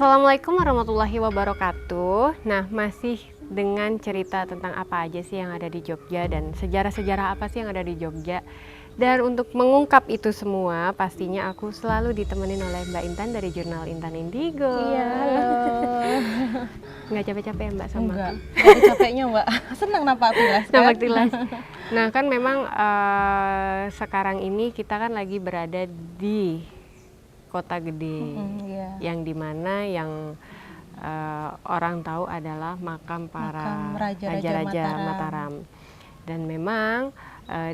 Assalamualaikum warahmatullahi wabarakatuh. Nah, masih dengan cerita tentang apa aja sih yang ada di Jogja dan sejarah-sejarah apa sih yang ada di Jogja. Dan untuk mengungkap itu semua, pastinya aku selalu ditemenin oleh Mbak Intan dari Jurnal Intan Indigo. Iya, halo. Nggak capek-capek ya Mbak sama Enggak, aku? nggak ada capeknya Mbak. Senang nampak tilas kan? Nampak tilas. Nah kan memang sekarang ini kita kan lagi berada di kota gede, Iya. yang dimana yang orang tahu adalah makam para Makam Raja-Raja raja-raja Mataram. Mataram. Dan memang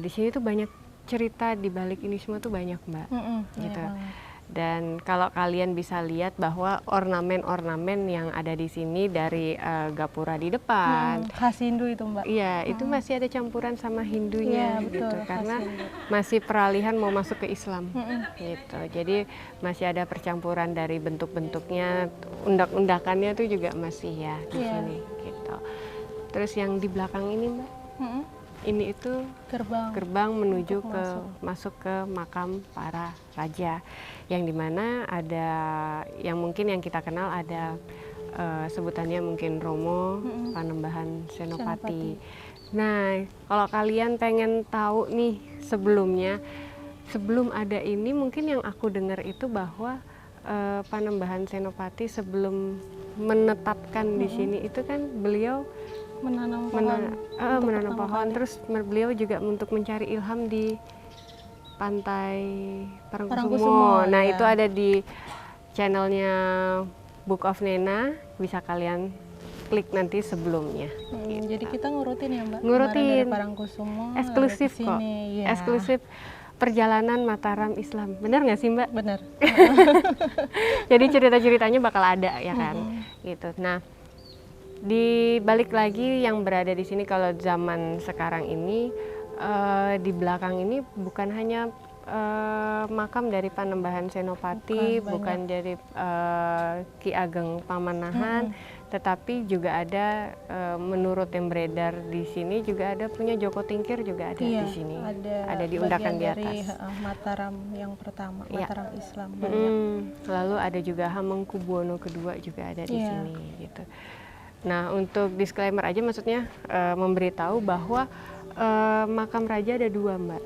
di sini tuh banyak cerita di balik ini semua tuh banyak Mbak. Gitu. Banget. Dan kalau kalian bisa lihat bahwa ornamen-ornamen yang ada di sini dari gapura di depan, Khas Hindu itu Mbak. iya itu masih ada campuran sama Hindunya Iya, gitu, betul, khas karena Hindu. masih peralihan mau masuk ke Islam gitu. Jadi masih ada percampuran dari bentuk-bentuknya, undak-undakannya tuh juga masih ya di Iya. sini gitu. Terus yang di belakang ini Mbak, ini itu gerbang menuju Untuk ke masuk ke makam para raja, yang dimana ada yang mungkin yang kita kenal ada sebutannya mungkin Romo, Panembahan Senopati. Nah, kalau kalian pengen tahu nih sebelumnya, sebelum ada ini mungkin yang aku dengar itu bahwa Panembahan Senopati sebelum menetapkan di sini itu kan beliau Menanam pohon. menanam pohon, terus beliau juga untuk mencari ilham di pantai Parangkusumo. Parangkusumo, Nah ya. itu ada di channelnya Book of Nena, bisa kalian klik nanti sebelumnya. Jadi kita ngurutin ya Mbak. Ngurutin. Kemarin dari Parangkusumo. Eksklusif lalu ke kok, sini. Ya. eksklusif perjalanan Mataram Islam. Benar nggak sih Mbak? Benar. Jadi cerita-ceritanya bakal ada ya kan, gitu. Nah, di balik lagi yang berada di sini kalau zaman sekarang ini di belakang ini bukan hanya makam dari Panembahan Senopati, bukan dari Ki Ageng Pamanahan, tetapi juga ada menurut yang beredar di sini juga ada punya Joko Tingkir juga ada Iya, di sini, ada di undakan di bagian atas. dari Mataram yang pertama, Iya. Mataram Islam banyak. Lalu ada juga Hamengkubuwono kedua juga ada di Iya. sini gitu. Nah, untuk disclaimer aja maksudnya memberitahu bahwa makam raja ada dua Mbak,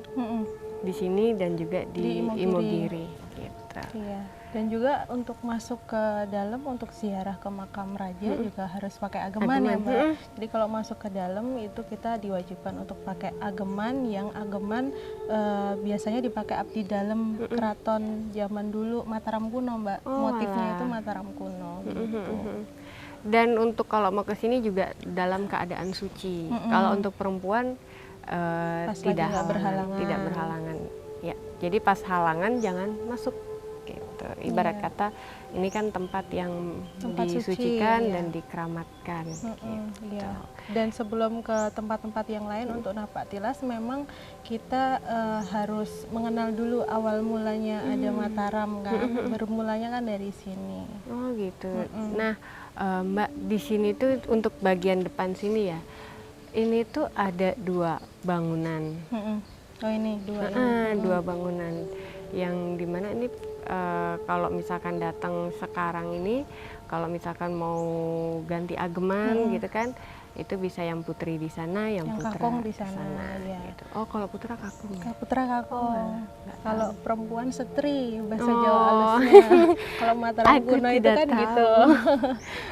di sini dan juga di Imogiri gitu. Iya. Dan juga untuk masuk ke dalam untuk ziarah ke makam raja juga harus pakai ageman ya Mbak. Jadi kalau masuk ke dalam itu kita diwajibkan untuk pakai ageman yang ageman biasanya dipakai abdi dalam keraton zaman dulu Mataram kuno Mbak. Motifnya itu Mataram kuno gitu. Dan untuk kalau mau ke sini juga dalam keadaan suci. Kalau untuk perempuan tidak berhalangan. Ya, jadi pas halangan jangan masuk gitu. Ibarat kata ini kan tempat yang disucikan suci, dan dikeramatkan. Gitu. Iya. Dan sebelum ke tempat-tempat yang lain untuk napak tilas memang kita harus mengenal dulu awal mulanya ada Mataram kan. Bermulanya kan dari sini. Oh gitu. Nah, Mbak di sini tuh untuk bagian depan sini ya. Ini tuh ada dua bangunan. Oh ini Dua bangunan yang dimana ini kalau misalkan datang sekarang ini, kalau misalkan mau ganti ageman gitu kan, itu bisa yang putri di sana, yang putra kakung di sana. Ya. Gitu. Oh kalau putra kakung ya? Putra kakung. Kalau perempuan setri bahasa Oh. Jawa halusnya. Kalau Mataram Aku kuno itu tidak kan tahu. gitu.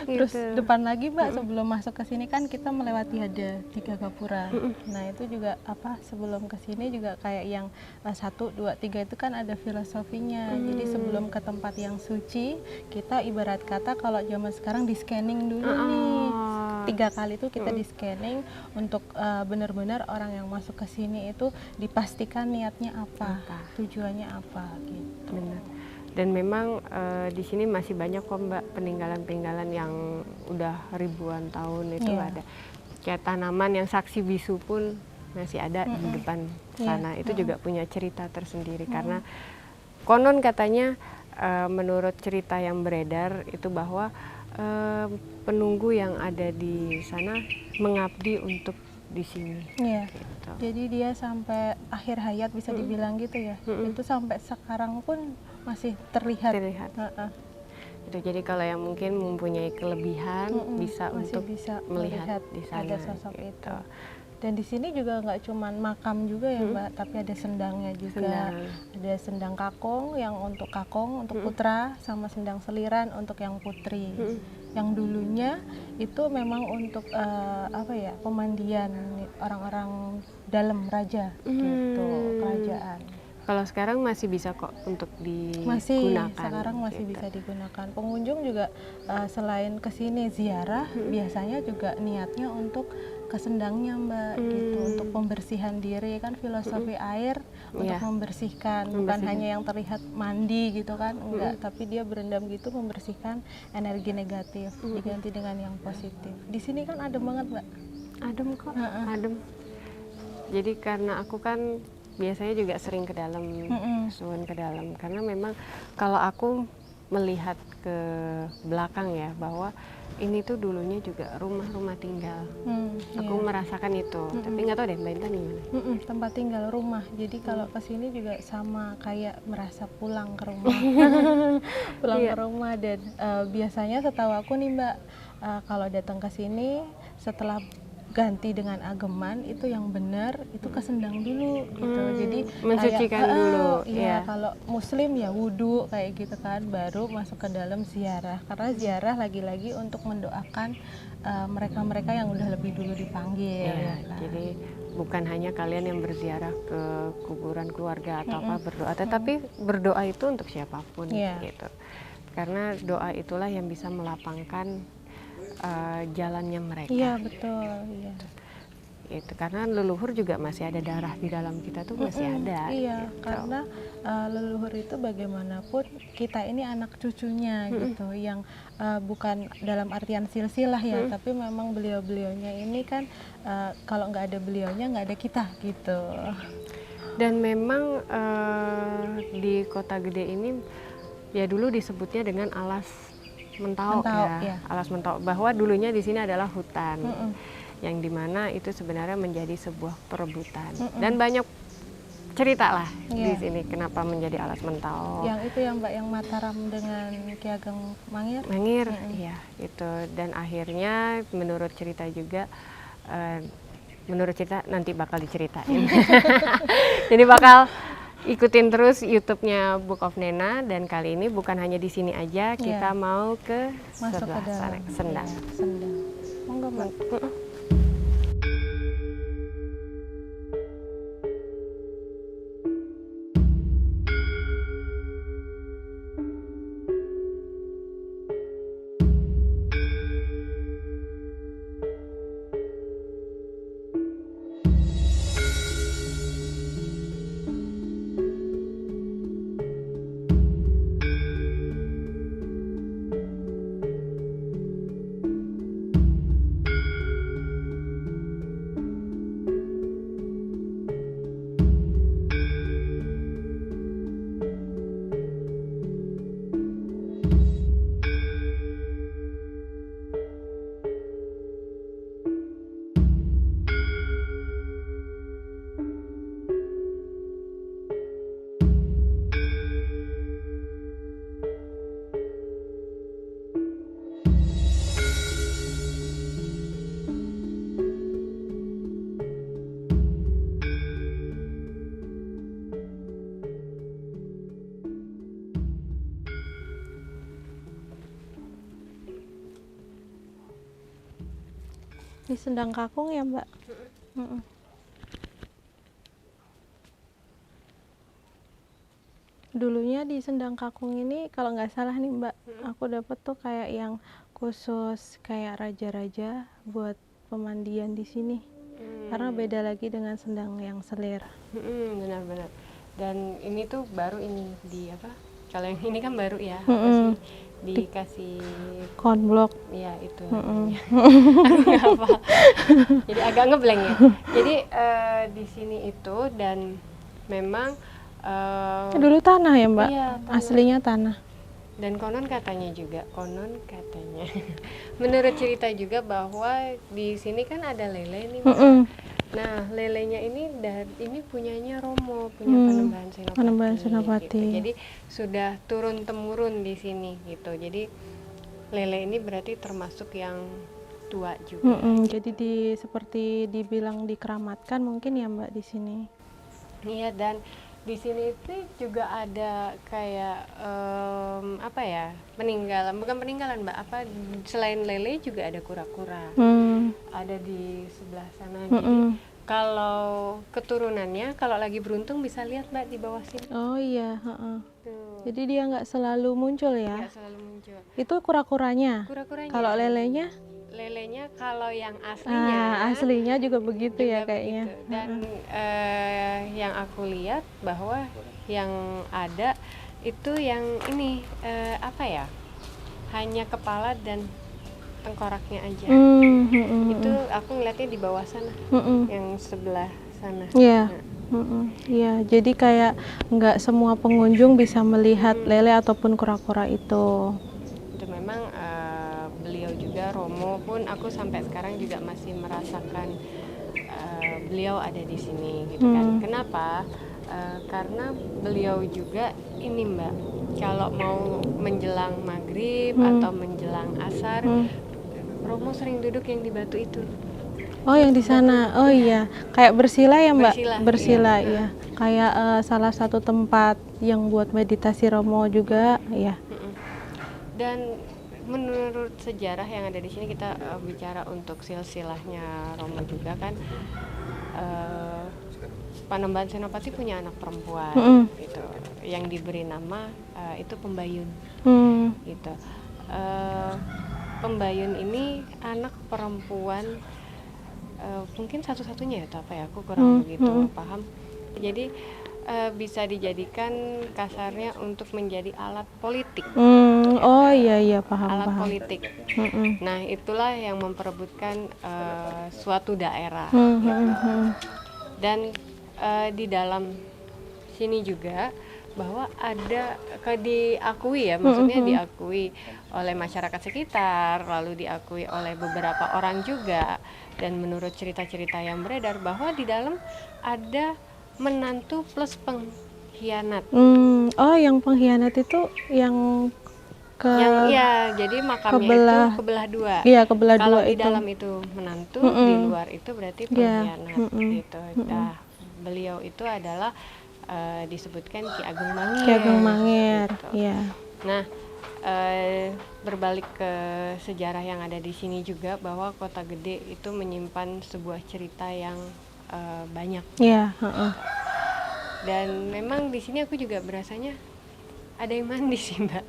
Terus Gitu. depan lagi Mbak sebelum masuk ke sini kan kita melewati ada 3 gapura. Nah itu juga apa sebelum ke sini juga kayak yang 1, 2, 3 itu kan ada filosofinya. Jadi sebelum ke tempat yang suci kita ibarat kata kalau zaman sekarang di scanning dulu nih. 3 kali itu kita di scanning untuk benar-benar orang yang masuk ke sini itu dipastikan niatnya apa, tujuannya apa gitu. Benar. Dan memang di sini masih banyak kok Mbak peninggalan-peninggalan yang udah ribuan tahun itu ada. Kayak tanaman yang saksi bisu pun masih ada di depan sana. Itu juga punya cerita tersendiri karena konon katanya menurut cerita yang beredar itu bahwa penunggu yang ada di sana mengabdi untuk di sini. Iya. Gitu. Jadi dia sampai akhir hayat bisa dibilang gitu ya. Itu sampai sekarang pun masih terlihat. Itu jadi kalau yang mungkin mempunyai kelebihan bisa masih untuk bisa melihat di sana. ada sosok gitu. itu. Dan di sini juga nggak cuman makam juga ya Mbak, tapi ada sendangnya juga. Sendang. Ada sendang kakung yang untuk kakung, untuk putra, sama sendang seliran untuk yang putri. Yang dulunya itu memang untuk apa ya, pemandian orang-orang dalam raja gitu, kerajaan. Kalau sekarang masih bisa kok untuk Masih, digunakan. sekarang masih gitu. bisa digunakan. Pengunjung juga selain kesini ziarah, biasanya juga niatnya untuk ke sendangnya Mbak, gitu, untuk pembersihan diri, kan filosofi air untuk Iya. membersihkan, bukan hanya yang terlihat mandi gitu kan, enggak, tapi dia berendam gitu membersihkan energi negatif, diganti dengan yang positif. Di sini kan adem banget Mbak. Adem kok, adem. Jadi karena aku kan biasanya juga sering ke dalam, suun ke dalam, karena memang kalau aku melihat ke belakang ya, bahwa ini tuh dulunya juga rumah-rumah tinggal. Aku merasakan itu, tapi nggak tahu deh Mbak Intan gimana. Tempat tinggal rumah, jadi kalau kesini juga sama kayak merasa pulang ke rumah. Pulang ke rumah. Dan biasanya setahu aku nih Mbak, kalau datang ke sini setelah ganti dengan ageman itu yang benar itu ke sendang dulu gitu. Jadi mensucikan dulu. Iya, kalau muslim ya wudhu kayak gitu kan, baru masuk ke dalam ziarah. Karena ziarah lagi-lagi untuk mendoakan mereka-mereka yang udah lebih dulu dipanggil. Ya, kan. jadi bukan hanya kalian yang berziarah ke kuburan keluarga atau apa berdoa, tetapi berdoa itu untuk siapapun gitu. Karena doa itulah yang bisa melapangkan jalannya mereka. Iya betul. Iya. Itu karena leluhur juga masih ada darah di dalam kita tuh masih ada. Iya, gitu. karena leluhur itu bagaimanapun kita ini anak cucunya gitu, yang bukan dalam artian silsilah ya, tapi memang beliau-beliaunya ini kan kalau nggak ada beliaunya nggak ada kita gitu. Dan memang di Kota Gede ini ya dulu disebutnya dengan Alas Mentau ya. Alas Mentau, bahwa dulunya di sini adalah hutan. Yang dimana itu sebenarnya menjadi sebuah perebutan. Dan banyak cerita lah di sini kenapa menjadi Alas Mentau. Yang itu yang Mbak, yang Mataram dengan Ki Ageng Mangir. Iya itu. Dan akhirnya menurut cerita juga, menurut cerita nanti bakal diceritain. Jadi bakal ikutin terus YouTube-nya Book of Nena, dan kali ini bukan hanya di sini aja, kita mau ke Masuk sebelah ke sana, dalam. Sendang. Ya, Sendang. Monggo Mbak. Di Sendang Kakung ya Mbak. Dulunya di Sendang Kakung ini kalau nggak salah nih Mbak, aku dapet tuh kayak yang khusus kayak raja-raja buat pemandian di sini. Karena beda lagi dengan sendang yang selir. Benar-benar. Dan ini tuh baru ini di apa? Kalau yang ini kan baru ya, dikasih Konblok. ya itu namanya. Nggak apa. Jadi agak ngeblank ya. Jadi di sini itu, dan memang Dulu tanah ya Mbak? iya, tanah. Aslinya tanah. Dan konon katanya menurut cerita juga bahwa di sini kan ada lele nih Mbak. Nah, lelenya ini punyanya Romo, punya Panembahan Senopati, Senopati. gitu. Jadi sudah turun temurun di sini gitu. Jadi lele ini berarti termasuk yang tua juga. Jadi seperti dibilang dikeramatkan mungkin ya Mbak di sini. Iya, dan di sini itu juga ada kayak apa ya, peninggalan, bukan peninggalan Mbak, apa, selain lele juga ada kura-kura. Ada di sebelah sana. Jadi kalau keturunannya, kalau lagi beruntung bisa lihat Mbak di bawah sini. Oh iya, Tuh. jadi dia nggak selalu muncul ya? Nggak selalu muncul. Itu kura-kuranya? Kura-kuranya. Kalau lelenya? Lelenya kalau yang aslinya, aslinya juga begitu juga ya kayaknya. begitu. Dan yang aku lihat bahwa yang ada itu yang ini apa ya, hanya kepala dan tengkoraknya aja. Itu aku ngeliatnya di bawah sana, yang sebelah sana. Iya. Iya, jadi kayak nggak semua pengunjung bisa melihat lele ataupun kura-kura itu. Itu memang beliau juga, Romo pun aku sampai sekarang juga masih merasakan beliau ada di sini gitu kan. Kenapa? Karena beliau juga ini Mbak, kalau mau menjelang maghrib atau menjelang asar, Romo sering duduk yang di batu itu. Oh, yang di sana. Oh iya, kayak bersila ya Mbak? Bersila, Iya. Kayak salah satu tempat yang buat meditasi Romo juga, ya. Dan menurut sejarah yang ada di sini, kita bicara untuk silsilahnya Romo juga kan, Panembahan Senopati punya anak perempuan gitu, yang diberi nama itu Pembayun gitu. Pembayun ini anak perempuan mungkin satu-satunya ya, apa ya, aku kurang begitu paham. Jadi bisa dijadikan kasarnya untuk menjadi alat politik. Oh iya paham. Alat politik. Nah, itulah yang memperebutkan suatu daerah. Dan di dalam sini juga bahwa ada diakui ya, maksudnya diakui oleh masyarakat sekitar, lalu diakui oleh beberapa orang juga, dan menurut cerita-cerita yang beredar bahwa di dalam ada menantu plus pengkhianat. Oh, yang pengkhianat itu yang jadi makamnya itu kebelah dua. Iya, kebelah dua. Kalau di dalam itu menantu, di luar itu berarti pengkhianat gitu. Nah, beliau itu adalah disebutkan Ki Ageng Mangir. Ki Ageng Mangir, gitu. Iya. Nah, berbalik ke sejarah yang ada di sini juga, bahwa Kota Gede itu menyimpan sebuah cerita yang banyak. Iya. Dan memang di sini aku juga berasanya ada yang mandi sih Mbak.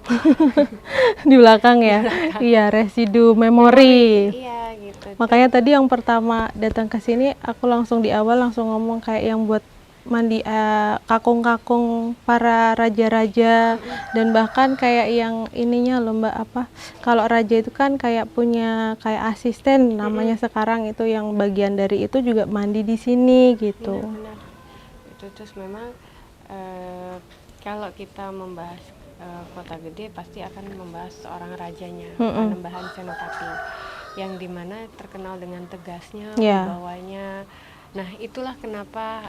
Di belakang ya. Iya, residu memori. Iya gitu. Makanya tadi yang pertama datang ke sini aku langsung di awal langsung ngomong kayak yang buat mandi kakung-kakung para raja-raja, dan bahkan kayak yang ininya loh Mbak, apa, kalau raja itu kan kayak punya kayak asisten namanya sekarang, itu yang bagian dari itu juga mandi di sini gitu. Benar. Itu terus memang kalau kita membahas Kota Gede pasti akan membahas seorang rajanya, Panembahan Senopati, yang dimana terkenal dengan tegasnya, wibawanya. Nah, itulah kenapa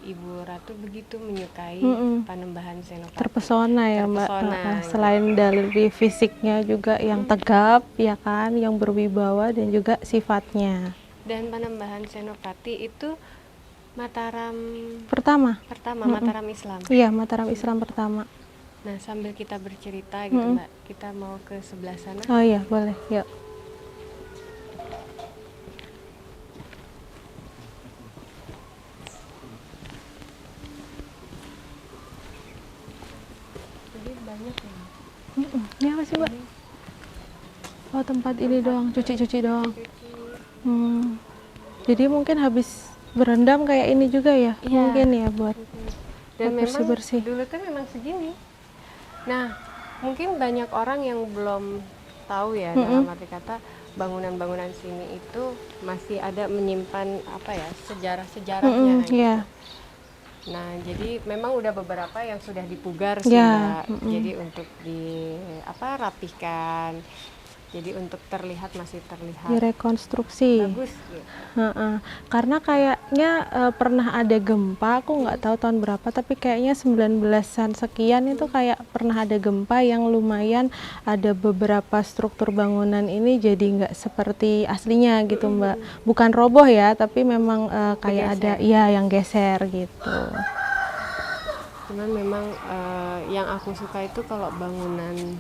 Ibu Ratu begitu menyukai Panembahan Senopati. Terpesona ya Mbak. Selain dari fisiknya juga yang tegap ya kan, yang berwibawa, dan juga sifatnya. Dan Panembahan Senopati itu Mataram pertama, Mataram Islam. Iya, Mataram Islam pertama. Nah, sambil kita bercerita gitu Mbak, kita mau ke sebelah sana. Oh iya, boleh, yuk. Jadi banyak ya. Ini apa sih Mbak? Oh, tempat ini doang, cuci-cuci doang. Jadi mungkin habis berendam kayak ini juga ya, mungkin ya buat dan bersih-bersih. Dulu tuh memang segini. Nah, mungkin banyak orang yang belum tahu ya, dalam arti kata bangunan-bangunan sini itu masih ada menyimpan apa ya, sejarah-sejarahnya. Gitu. Nah, jadi memang udah beberapa yang sudah dipugar sih Mbak. Jadi untuk rapihkan. Jadi untuk terlihat masih terlihat Direkonstruksi. bagus gitu. Karena kayaknya pernah ada gempa, aku nggak tahu tahun berapa, tapi kayaknya 19-an sekian itu kayak pernah ada gempa yang lumayan ada beberapa struktur bangunan ini jadi nggak seperti aslinya gitu Mbak. Bukan roboh ya, tapi memang kayak ada ya yang geser gitu. Cuman memang yang aku suka itu kalau bangunan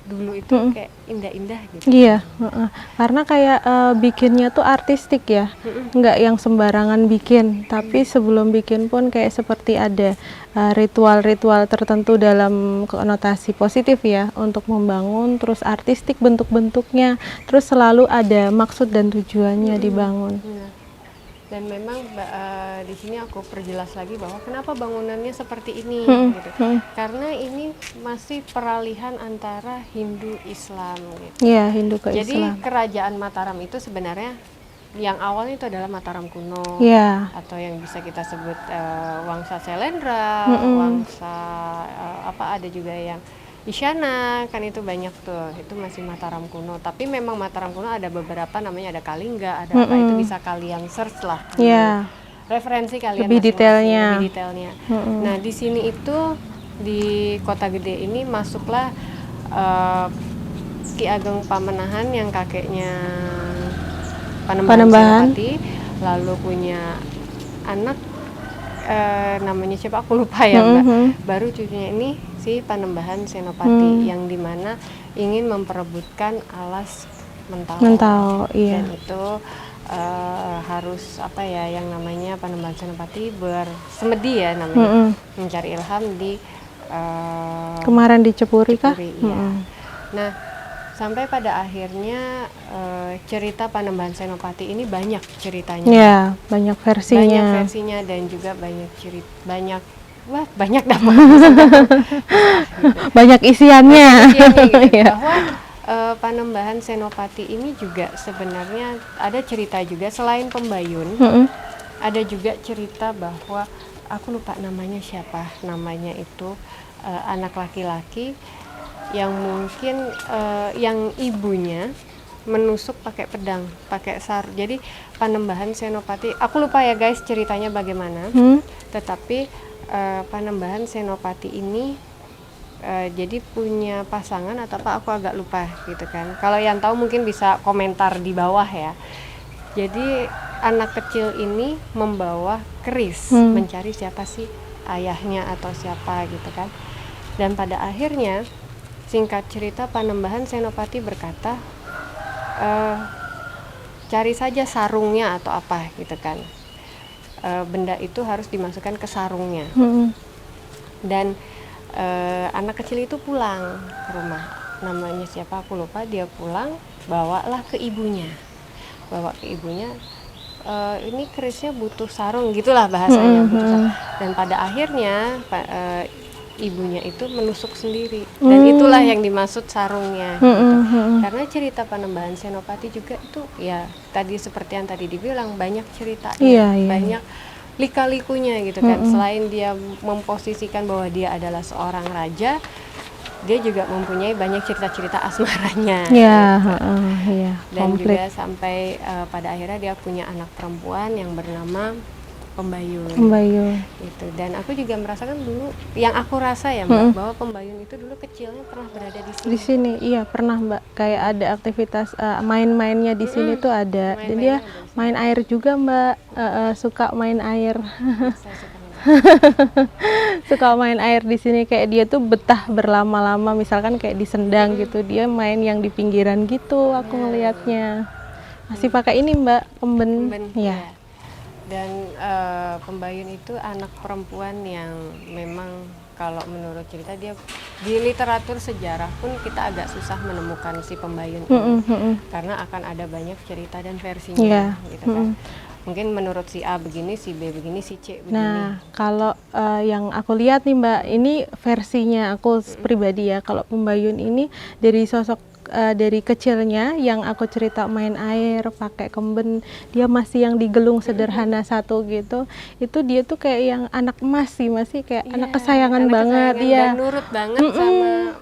dulu itu kayak indah-indah gitu. Iya, karena kayak bikinnya tuh artistik ya, nggak yang sembarangan bikin. Tapi sebelum bikin pun kayak seperti ada ritual-ritual tertentu dalam konotasi positif ya untuk membangun, terus artistik bentuk-bentuknya, terus selalu ada maksud dan tujuannya dibangun. Dan memang di sini aku perjelas lagi bahwa kenapa bangunannya seperti ini gitu. Karena ini masih peralihan antara Hindu Islam gitu. Iya, Hindu ke Jadi Islam. kerajaan Mataram itu sebenarnya yang awalnya itu adalah Mataram kuno, atau yang bisa kita sebut Wangsa Selendra, Wangsa ada juga yang Isyana, kan itu banyak tuh, itu masih Mataram kuno. Tapi memang Mataram kuno ada beberapa, namanya ada Kalingga, ada apa, itu bisa kalian search lah. Referensi kalian lebih detailnya. Nah di sini itu di Kota Gede ini masuklah Ki Ageng Pamenahan yang kakeknya Panembahan Senopati, lalu punya anak namanya siapa aku lupa ya Mbak. Baru cucunya ini si Panembahan Senopati yang dimana ingin memperebutkan alas Mentawai. Dan itu harus apa ya yang namanya Panembahan Senopati bersemedi ya namanya, mencari ilham di kemarin di Cepuri kah? Ya. Nah sampai pada akhirnya cerita Panembahan Senopati ini banyak ceritanya. Ya, banyak versinya. Banyak versinya dan juga banyak cerita, banyak dapat banyak isiannya. Gitu. Bahwa Panembahan Senopati ini juga sebenarnya ada cerita juga selain Pembayun. Ada juga cerita bahwa aku lupa namanya siapa, namanya itu anak laki-laki yang mungkin yang ibunya menusuk pakai pedang, pakai sarung. Jadi Panembahan Senopati, aku lupa ya guys ceritanya bagaimana. Tetapi Panembahan Senopati ini jadi punya pasangan atau apa, aku agak lupa gitu kan. Kalau yang tahu mungkin bisa komentar di bawah ya. Jadi anak kecil ini membawa keris mencari siapa sih ayahnya atau siapa gitu kan. Dan pada akhirnya singkat cerita Panembahan Senopati berkata cari saja sarungnya atau apa gitu kan. Benda itu harus dimasukkan ke sarungnya. Dan anak kecil itu pulang ke rumah, namanya siapa aku lupa, dia pulang bawalah ke ibunya, ini kerisnya butuh sarung gitulah bahasanya. Dan pada akhirnya ibunya itu menusuk sendiri, dan itulah yang dimaksud sarungnya gitu. Karena cerita Panembahan Senopati juga itu ya tadi seperti yang tadi dibilang banyak ceritanya, banyak lika-likunya gitu kan. Selain dia memposisikan bahwa dia adalah seorang raja, dia juga mempunyai banyak cerita-cerita asmaranya. Dan juga sampai pada akhirnya dia punya anak perempuan yang bernama Pembayun. Gitu. Dan aku juga merasakan dulu, yang aku rasa ya Mbak, bahwa Pembayun itu dulu kecilnya pernah berada di sini. Di sini, iya pernah Mbak. Kayak ada aktivitas main-mainnya di sini tuh ada. Dan dia main air juga Mbak, suka main air. Suka main air di sini, kayak dia tuh betah berlama-lama. Misalkan kayak di Sendang gitu, dia main yang di pinggiran gitu. Aku ngelihatnya masih pakai ini Mbak, kemben. Ya. Dan Pembayun itu anak perempuan yang memang kalau menurut cerita dia di literatur sejarah pun kita agak susah menemukan si Pembayun ini, karena akan ada banyak cerita dan versinya gitu kan. Mungkin menurut si A begini, si B begini, si C begini. Nah kalau yang aku lihat nih Mbak, ini versinya aku pribadi ya. Kalau Pembayun ini dari sosok dari kecilnya yang aku cerita main air pakai kemben, dia masih yang digelung sederhana satu gitu, itu dia tuh kayak yang anak emas sih, masih kayak anak kesayangan banget. Dan nurut banget sama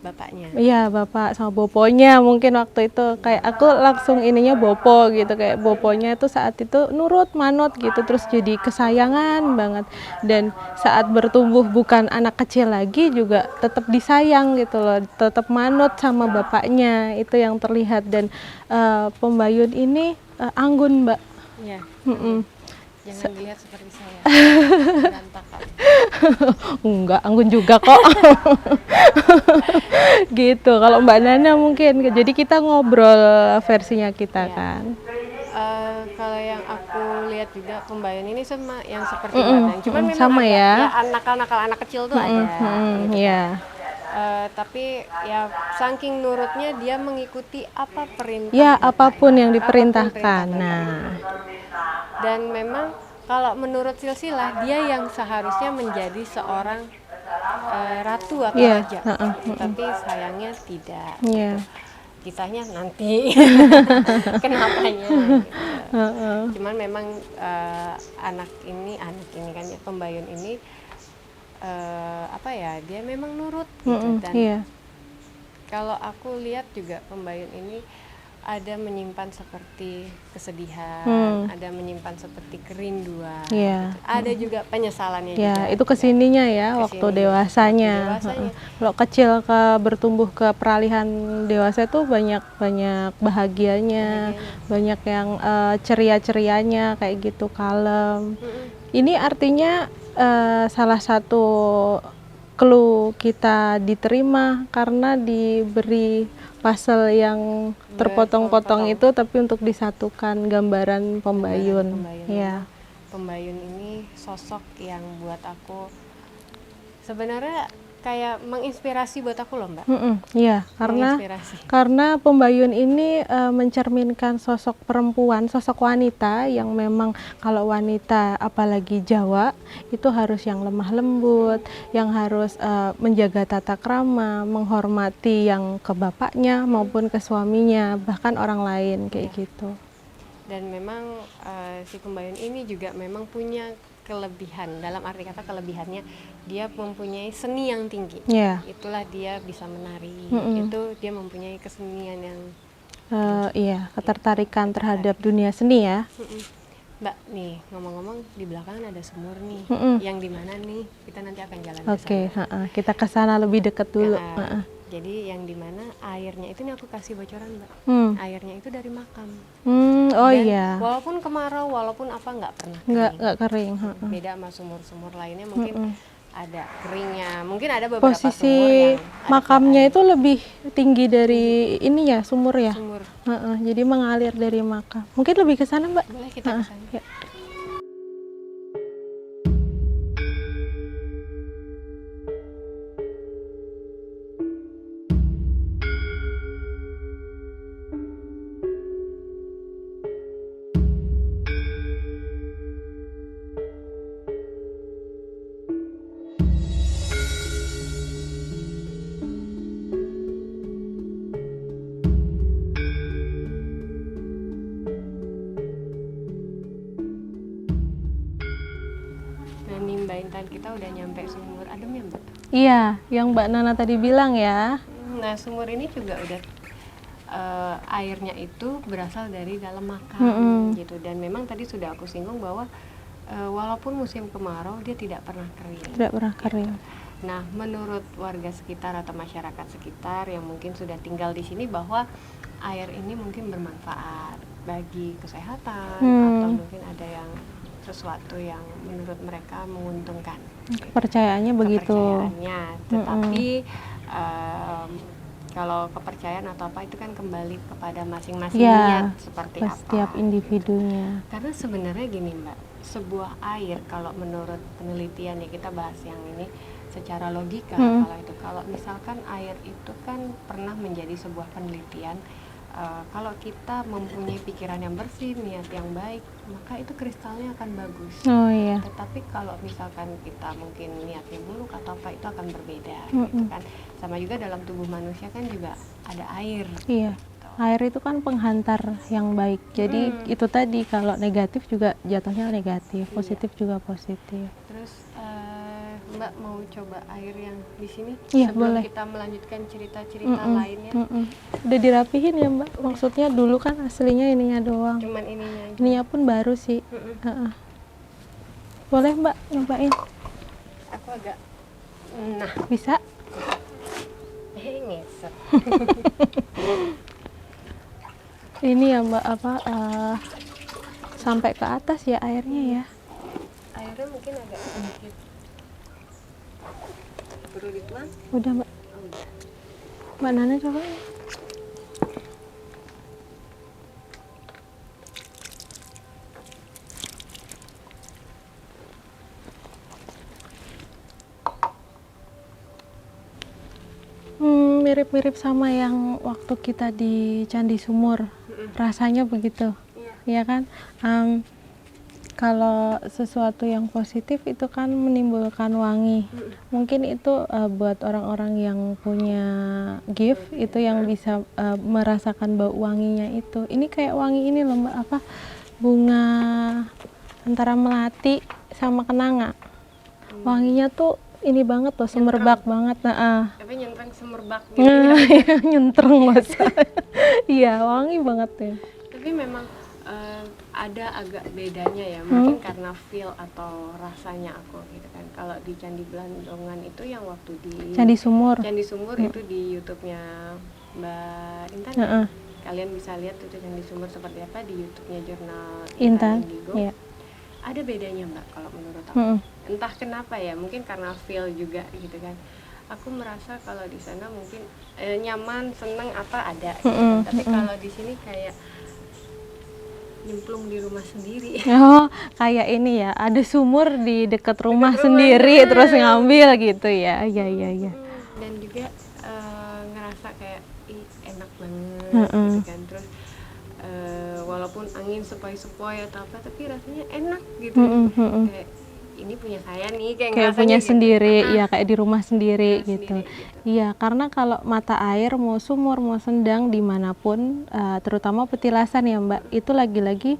bapaknya. Iya, bapak sama boponya mungkin waktu itu kayak aku langsung ininya bopo gitu, kayak boponya itu saat itu nurut manut gitu, terus jadi kesayangan banget. Dan saat bertumbuh bukan anak kecil lagi juga tetap disayang gitu loh, tetap manut sama bapaknya, itu yang terlihat. Dan Pembayun ini anggun, Mbak. Ya, Mm-mm. jangan dilihat seperti saya, berantakan. Enggak, anggun juga kok. Gitu. Kalau Mbak Nana mungkin, jadi kita ngobrol versinya kita Iya. kan. Kalau yang aku lihat juga Pembayun ini sama yang seperti Mbak Nang, cuman memang sama ada, ya. nakal-nakal anak kecil tuh ada. Gitu kan. Iya. Tapi ya saking nurutnya dia mengikuti apa perintah. Ya, bapaknya, apapun yang apapun diperintahkan. perintah Nah, bapaknya. Dan memang kalau menurut silsilah dia yang seharusnya menjadi seorang ratu atau Iya, raja, tapi sayangnya tidak. iya. Kisahnya nanti kenapanya gitu. Cuman memang anak ini kan ya, Pembayun ini apa ya, dia memang nurut gitu. Dan Iya. kalau aku lihat juga Pembayun ini ada menyimpan seperti kesedihan, ada menyimpan seperti kerinduan, Iya. gitu. Ada juga penyesalannya Ya, juga. itu kesininya ya, waktu Kesini, dewasanya. waktu dewasanya. Kalau kecil ke bertumbuh ke peralihan dewasa itu banyak bahagianya, banyak yang ceria-cerianya kayak gitu, kalem. Ini artinya salah satu clue kita diterima karena diberi puzzle yang terpotong-potong itu, tapi untuk disatukan gambaran Pembayun. Ya. Pembayun ini sosok yang buat aku sebenarnya kayak menginspirasi buat aku loh, Mbak. Iya, karena Pembayun ini mencerminkan sosok perempuan, sosok wanita yang memang kalau wanita apalagi Jawa itu harus yang lemah lembut, yang harus menjaga tata krama, menghormati yang ke bapaknya maupun ke suaminya, bahkan orang lain kayak gitu. Dan memang si Pembayun ini juga memang punya kelebihan, dalam arti kata kelebihannya dia mempunyai seni yang tinggi. Itulah dia bisa menari. Itu dia mempunyai kesenian yang iya, ketertarikan terhadap dunia seni ya. Mbak, nih ngomong-ngomong di belakangan ada sumur nih. Yang di mana nih? Kita nanti akan jalan Oke, kita ke sana lebih dekat dulu. Jadi yang di mana airnya itu, nih aku kasih bocoran, Mbak. Airnya itu dari makam. Oh Dan iya. walaupun kemarau, walaupun apa, nggak pernah kering. Nggak kering. Beda sama sumur-sumur lainnya mungkin ada keringnya. Mungkin ada beberapa posisi sumur yang makamnya itu lebih tinggi dari ini ya, sumur ya. Sumur. Jadi mengalir dari makam. Mungkin lebih ke sana, Mbak. Boleh kita ke sana. Ya. Mbak Intan, kita udah nyampe sumur adem ya, Mbak? Iya, yang Mbak Nana tadi bilang ya. Nah, sumur ini juga udah airnya itu berasal dari dalam makam gitu. Dan memang tadi sudah aku singgung bahwa walaupun musim kemarau dia tidak pernah kering. Tidak pernah kering. Nah, menurut warga sekitar atau masyarakat sekitar yang mungkin sudah tinggal di sini bahwa air ini mungkin bermanfaat bagi kesehatan atau mungkin ada yang sesuatu yang menurut mereka menguntungkan. Kepercayaannya begitu. Kepercayaannya, tetapi kalau kepercayaan atau apa itu kan kembali kepada masing-masing niat seperti apa. Setiap individunya. Karena sebenarnya gini, Mbak, sebuah air kalau menurut penelitian ya, kita bahas yang ini secara logika, kalau misalkan air itu kan pernah menjadi sebuah penelitian. Kalau kita mempunyai pikiran yang bersih, niat yang baik, maka itu kristalnya akan bagus. Oh iya. Tetapi kalau misalkan kita mungkin niatnya buruk atau apa, itu akan berbeda, gitu kan. Sama juga dalam tubuh manusia kan juga ada air. Iya. Gitu. Air itu kan penghantar yang baik. Jadi itu tadi, kalau negatif juga jatuhnya negatif, positif juga positif. Terus Mbak mau coba air yang di sini Iya, sebelum boleh. kita melanjutkan cerita-cerita lainnya. Udah dirapihin ya Mbak? Maksudnya dulu kan aslinya ininya doang. Cuman ininya aja. Ininya pun baru sih. Heeh. Boleh Mbak nyobain? Aku agak nah Bisa? ngeset. Ini ya Mbak sampai ke atas ya airnya ya. Airnya mungkin agak sedikit. Perlu dituang? Udah Mbak. Oh, udah. Mbak Nana coba. Mirip-mirip sama yang waktu kita di Candi Sumur. Rasanya begitu. Iya. Ya kan? Kalau sesuatu yang positif itu kan menimbulkan wangi. Mungkin itu buat orang-orang yang punya gift itu yang bisa merasakan bau wanginya itu. Ini kayak wangi ini loh Mbak, apa? Bunga antara melati sama kenanga. Wanginya tuh ini banget loh, semerbak banget. Tapi nyentreng semerbak gitu. Nyentreng masa. Iya, wangi banget ya. Tapi memang ada agak bedanya ya, mungkin karena feel atau rasanya aku gitu kan. Kalau di Candi Blandongan itu yang waktu di Candi Sumur. Candi Sumur itu di YouTube-nya Mbak Intan. Ya? Kalian bisa lihat itu Candi Sumur seperti apa di YouTube-nya Jurnal Intan Indigo. Iya. Ada bedanya Mbak kalau menurut aku. Entah kenapa ya, mungkin karena feel juga gitu kan. Aku merasa kalau di sana mungkin nyaman, seneng apa ada gitu. Tapi kalau di sini kayak nyemplung di rumah sendiri. Oh, kayak ini ya, ada sumur di dekat rumah sendiri terus ngambil gitu ya. Iya. Dan juga ngerasa kayak enak banget gitu kan. Terus walaupun angin sepoi-sepoi atau apa, tapi rasanya enak gitu. Kayak ini punya saya nih, kayak punya gitu. sendiri, ya kayak di rumah sendiri gitu. Sendiri, gitu. Iya, karena kalau mata air mau sumur mau sendang dimanapun, terutama petilasan ya Mbak, itu lagi-lagi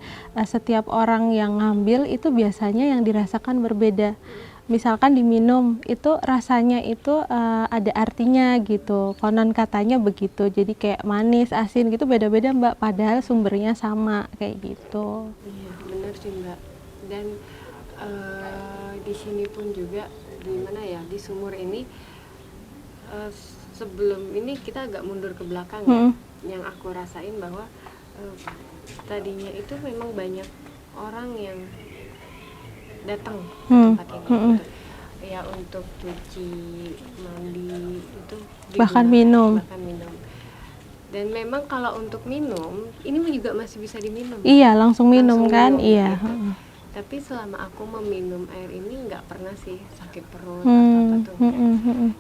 setiap orang yang ngambil itu biasanya yang dirasakan berbeda. Misalkan diminum itu rasanya itu ada artinya gitu, konon katanya begitu. Jadi kayak manis, asin gitu beda-beda Mbak, padahal sumbernya sama kayak gitu. Iya, benar sih Mbak. Dan di sini pun juga di mana ya, di sumur ini sebelum ini kita agak mundur ke belakang ya. Yang aku rasain bahwa tadinya itu memang banyak orang yang datang ke tempat ini ya untuk cuci, mandi itu bahkan minum. Dan memang kalau untuk minum ini juga masih bisa diminum. Iya, langsung minum kan? Iya. Gitu. Tapi selama aku meminum air ini nggak pernah sih sakit perut atau apa tuh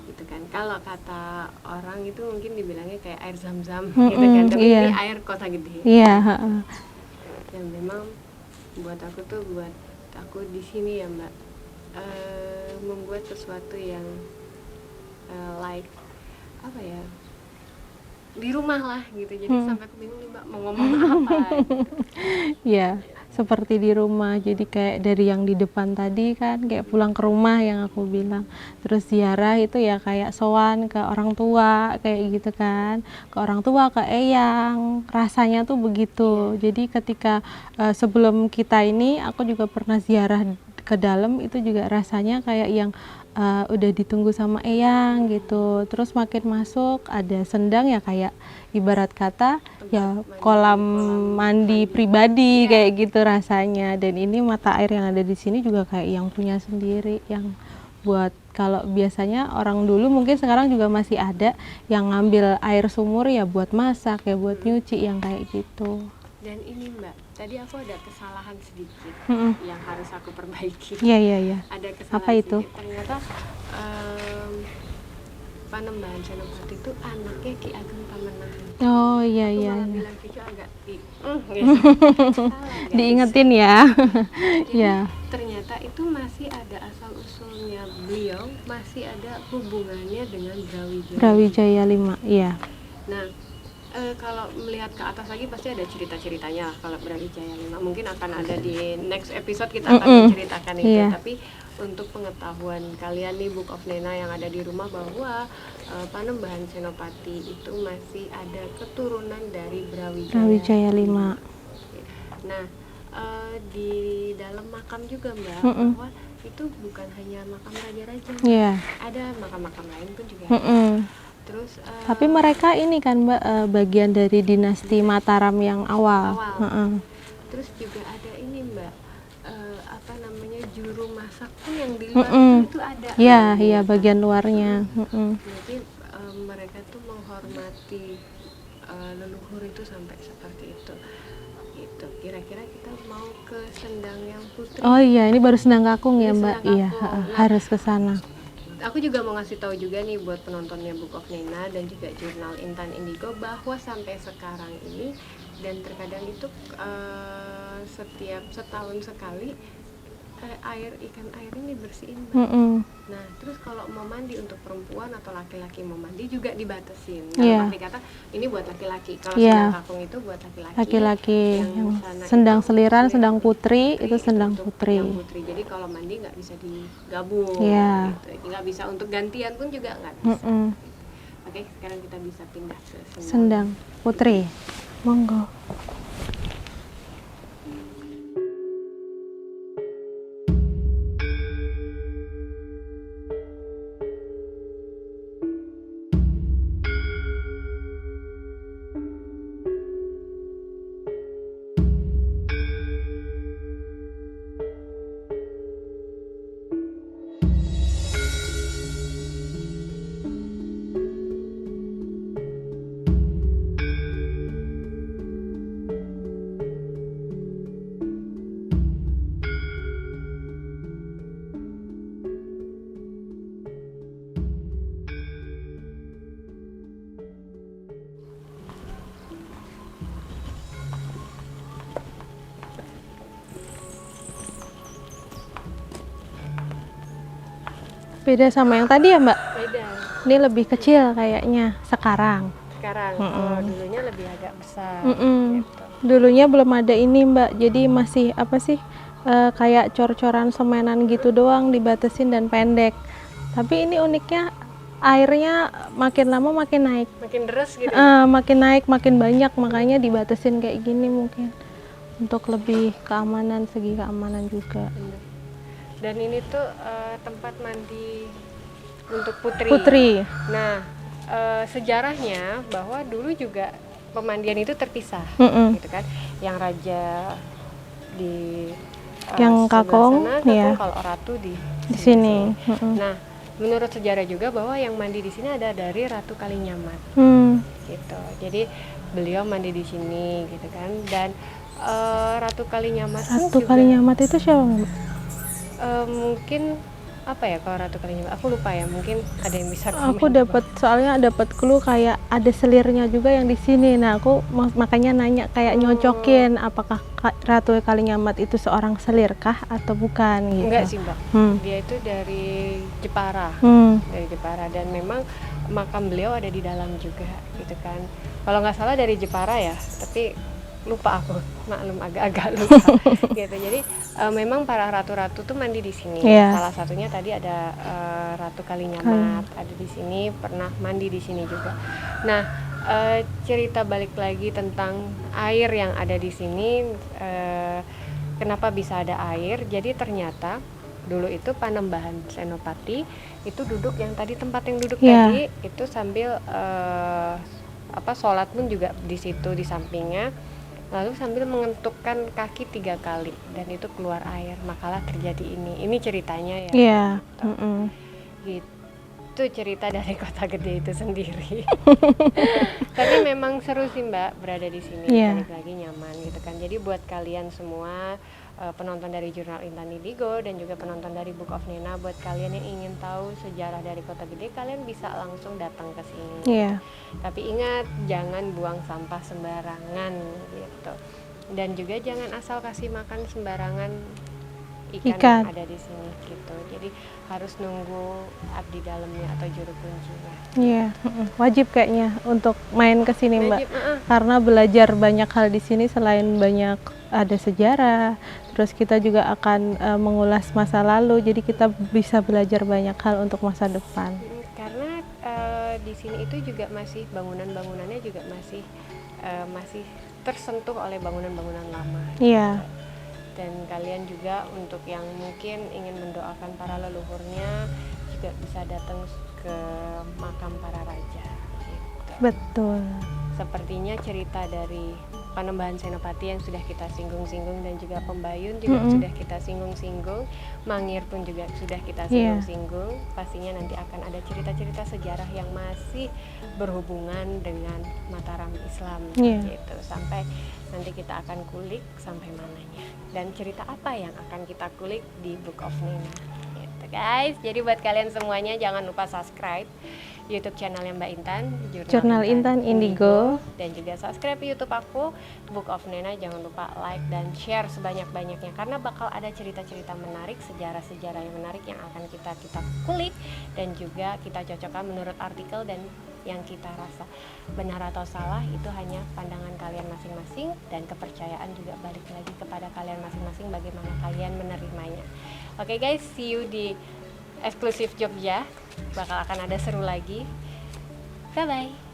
gitu kan. Kalau kata orang itu mungkin dibilangnya kayak air zam-zam gitu kan, tapi ini air Kota Gede. Iya. Dan memang buat aku di sini ya Mbak, membuat sesuatu yang like apa ya, di rumah lah gitu. Jadi sampai bingung nih Mbak mau ngomong apa gitu. Iya, seperti di rumah. Jadi kayak dari yang di depan tadi kan kayak pulang ke rumah yang aku bilang. Terus ziarah itu ya kayak sowan ke orang tua kayak gitu kan. Ke orang tua, ke eyang. Rasanya tuh begitu. Jadi ketika sebelum kita ini aku juga pernah ziarah ke dalam, itu juga rasanya kayak yang udah ditunggu sama eyang gitu. Terus makin masuk ada sendang ya, kayak ibarat kata ya kolam mandi pribadi kayak gitu rasanya. Dan ini mata air yang ada di sini juga kayak yang punya sendiri, yang buat kalau biasanya orang dulu mungkin sekarang juga masih ada yang ngambil air sumur ya buat masak ya buat nyuci yang kayak gitu. Dan ini Mbak, tadi aku ada kesalahan sedikit yang harus aku perbaiki. Iya. Ada kesalahan apa itu? sedikit. Ternyata Panembahan Senopati itu anaknya Ki Ageng Pamenahan. Oh iya. Aku bilang Ki agak salah, diingetin ya. Ya. Ternyata itu masih ada asal usulnya beliau, masih ada hubungannya dengan Brawijaya. Brawijaya 5, iya. Nah, Kalau melihat ke atas lagi pasti ada cerita-ceritanya lah kalau Brawijaya 5. Mungkin akan ada di next episode kita akan menceritakan itu. Iya. Tapi untuk pengetahuan kalian nih Book of Nena yang ada di rumah, bahwa Panembahan Senopati itu masih ada keturunan dari Brawijaya 5. Nah, di dalam makam juga Mbak, bahwa itu bukan hanya makam raja-raja, Iya. ada makam-makam lain pun juga. Terus Tapi mereka ini kan Mbak, bagian dari dinasti Mataram yang awal. Terus juga ada ini Mbak, apa namanya, juru masak pun yang di luar itu ada. Iya, bagian luarnya. Jadi mereka tuh menghormati leluhur itu sampai seperti itu. Gitu. Kira-kira kita mau ke Sendang yang Putri. Oh iya, ini baru Sendang Kakung ya Mbak. Sendang Iya, Kakung. harus ke sana. Aku juga mau ngasih tahu juga nih buat penontonnya Book of Nena dan juga jurnal Intan Indigo, bahwa sampai sekarang ini dan terkadang itu setiap setahun sekali ikan air ini dibersihin Mbak. Nah terus kalau mau mandi untuk perempuan atau laki-laki mau mandi juga dibatasin. Dalam arti kata ini buat laki-laki. Kalau Sendang Kakung itu buat laki-laki. Yang Sendang Seliran, Sendang Putri itu Sendang Putri. Jadi kalau mandi nggak bisa digabung. Gitu. Nggak bisa untuk gantian pun juga nggak bisa. Oke, sekarang kita bisa pindah ke Sendang Putri. Monggo. Beda sama yang tadi ya Mbak? Beda. Ini lebih kecil kayaknya sekarang. Kalau dulunya lebih agak besar. Gitu. Dulunya belum ada ini Mbak, jadi masih apa sih, kayak cor-coran semenan gitu doang, dibatasin dan pendek. Tapi ini uniknya airnya makin lama makin naik. Makin deras gitu. Makin naik, makin banyak, makanya dibatasin kayak gini mungkin untuk lebih keamanan, segi keamanan juga. Dan ini tuh tempat mandi untuk Putri. Nah, sejarahnya bahwa dulu juga pemandian itu terpisah, gitu kan. Yang raja di yang Kakung, sana, ya. kalau ratu di sini. Nah, menurut sejarah juga bahwa yang mandi di sini ada dari Ratu Kalinyamat, gitu. Jadi beliau mandi di sini, gitu kan. Dan Ratu Kalinyamat. Ratu Kalinyamat itu siapa Mbak? Mungkin apa ya kalau Ratu Kalinyamat, aku lupa ya, mungkin ada yang bisa komen. Aku soalnya dapat clue kayak ada selirnya juga yang di sini. Nah aku makanya nanya, kayak nyocokin apakah Ratu Kalinyamat itu seorang selir kah atau bukan gitu. Enggak sih Mbak, dia itu dari Jepara, dari Jepara, dan memang makam beliau ada di dalam juga, gitu kan. Kalau nggak salah dari Jepara ya, tapi lupa aku, maklum agak-agak lupa. Gitu. Jadi memang para ratu-ratu tuh mandi di sini. Salah satunya tadi ada Ratu Kalinyamat ada di sini, pernah mandi di sini juga. Nah, cerita balik lagi tentang air yang ada di sini, kenapa bisa ada air? Jadi ternyata dulu itu Panembahan Senopati itu duduk yang tadi, tempat yang duduk tadi itu sambil sholat pun juga di situ di sampingnya. Lalu sambil mengentukkan kaki 3 kali dan itu keluar air, makalah terjadi ini. Ini ceritanya ya. Iya. Gitu cerita dari Kota Gede itu sendiri. Tapi memang seru sih Mbak berada di sini, balik lagi nyaman gitu kan. Jadi buat kalian semua penonton dari Jurnal Intan Indigo dan juga penonton dari Book of Nena, buat kalian yang ingin tahu sejarah dari Kota Gede, kalian bisa langsung datang ke sini. Tapi ingat, jangan buang sampah sembarangan gitu. Dan juga jangan asal kasih makan sembarangan Ikan. yang ada di sini gitu. Jadi harus nunggu abdi dalamnya atau juru kuncinya. Iya, wajib kayaknya untuk main ke sini Mbak. Wajib, Karena belajar banyak hal di sini selain banyak ada sejarah, terus kita juga akan mengulas masa lalu, jadi kita bisa belajar banyak hal untuk masa depan. Karena di sini itu juga masih bangunan-bangunannya juga masih tersentuh oleh bangunan-bangunan lama. Iya. Dan kalian juga untuk yang mungkin ingin mendoakan para leluhurnya juga bisa datang ke makam para raja gitu. Betul. Sepertinya cerita dari Panembahan Senopati yang sudah kita singgung-singgung dan juga Pembayun juga sudah kita singgung-singgung, Mangir pun juga sudah kita singgung-singgung. Pastinya nanti akan ada cerita-cerita sejarah yang masih berhubungan dengan Mataram Islam gitu. Sampai nanti kita akan kulik sampai mananya. Dan cerita apa yang akan kita kulik di Book of Nina gitu guys. Jadi buat kalian semuanya jangan lupa subscribe YouTube channelnya Mbak Intan, Jurnal Intan Indigo, dan juga subscribe YouTube aku Book of Nina. Jangan lupa like dan share sebanyak-banyaknya karena bakal ada cerita-cerita menarik, sejarah-sejarah yang menarik yang akan kita kulik dan juga kita cocokkan menurut artikel, dan yang kita rasa benar atau salah itu hanya pandangan kalian masing-masing dan kepercayaan juga balik lagi kepada kalian masing-masing bagaimana kalian menerimanya. Oke guys, see you di eksklusif Jogja, bakal akan ada seru lagi. Bye bye.